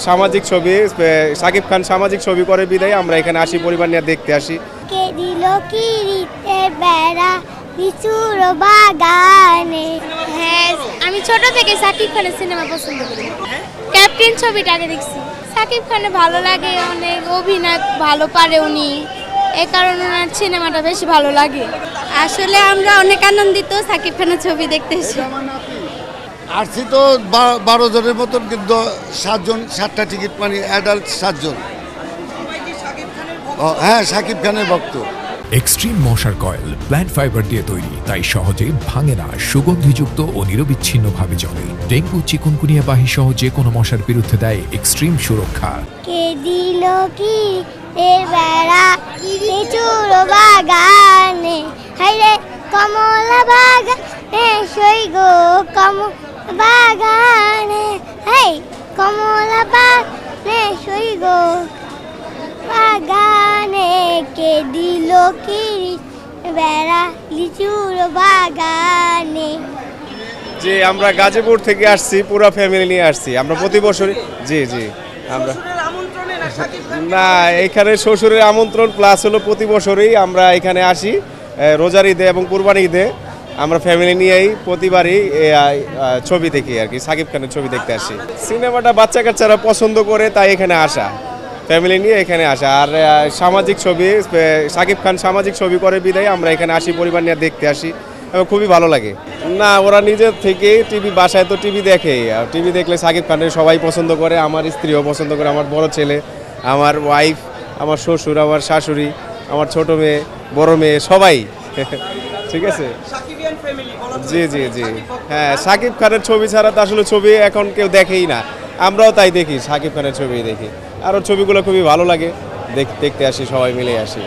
সামাজিক ছবি শাকিব খান সামাজিক ছবি করে বিদায় আমরা এখানে আসি, পরিবার নিয়ে দেখতে আসি। কে দিল কিরিতে বেড়া লিচুর বাগানে। হ্যাঁ, আমি ছোট থেকে শাকিব খানের সিনেমা পছন্দ করি। ক্যাপ্টেন ছবিটা আগে দেখছি। শাকিব খানের ভালো লাগে, অনেক অভিনয় ভালো পারে উনি, এই কারণে ওনার সিনেমাটা বেশি ভালো লাগে। আসলে আমরা অনেক আনন্দিত শাকিব খানের ছবি দেখতে এসে। আসছি তো 12 জনের মতন, কিন্তু 7টা টিকিট, মানে অ্যাডাল্ট 7 জন। হ্যাঁ, শাকিব খানের ভক্ত। এক্সট্রিম মশার কয়েল প্ল্যান্ট ফাইবার দিয়ে তৈরি, তাই সহজে ভাঙে না, সুগন্ধিযুক্ত ও নিরবিচ্ছিন্নভাবে চলে। ডেঙ্গু, চিকুনগুনিয়া বাহি সহ যে কোনো মশার বিরুদ্ধে দেয় এক্সট্রিম সুরক্ষা। কে দিল কি এর বেড়া লিচুর বাগানে, হাইরে কমলা বাগানে সই গো কমলা বাগানে, হাই কমলা বাগানে সই গো বাগানে। কে দিল কি বেড়া লিচুর বাগানে। যে আমরা গাজীপুর থেকে আসছি, পুরো ফ্যামিলি নিয়ে আসছি আমরা প্রতি বছরই। জি জি, আমরা না, এখানে শ্বশুরের আমন্ত্রণ প্লাস হলো প্রতি বছরই আমরা এখানে আসি রোজার ঈদে এবং কুরবানি ঈদে। আমরা ফ্যামিলি নিয়েই প্রতিবারই ছবি দেখি আর কি, শাকিব খানের ছবি দেখতে আসি। সিনেমাটা বাচ্চা কাচ্চারা পছন্দ করে, তাই এখানে আসা, ফ্যামিলি নিয়ে এখানে আসা। আর সামাজিক ছবি শাকিব খান সামাজিক ছবি করে বিদায় আমরা এখানে আসি, পরিবার নিয়ে দেখতে আসি এবং খুবই ভালো লাগে। না, ওরা নিজের থেকেই টিভি, বাসায় তো টিভি দেখে, টিভি দেখলে শাকিব খানের সবাই পছন্দ করে, আমার স্ত্রীও পছন্দ করে, আমার বড় ছেলে, আমার ওয়াইফ, আমার শ্বশুর, আমার শাশুড়ি, আমার ছোট মেয়ে, বড় মেয়ে, সবাই। ঠিক আছে, জি জি জি। হ্যাঁ, শাকিব খানের ছবি ছাড়া তো আসলে ছবি এখন কেউ দেখেই না, আমরাও তাই দেখি, শাকিব খানের ছবি দেখি। আর ওর ছবিগুলো খুবই ভালো লাগে, দেখতে আসি, সবাই মিলে আসি।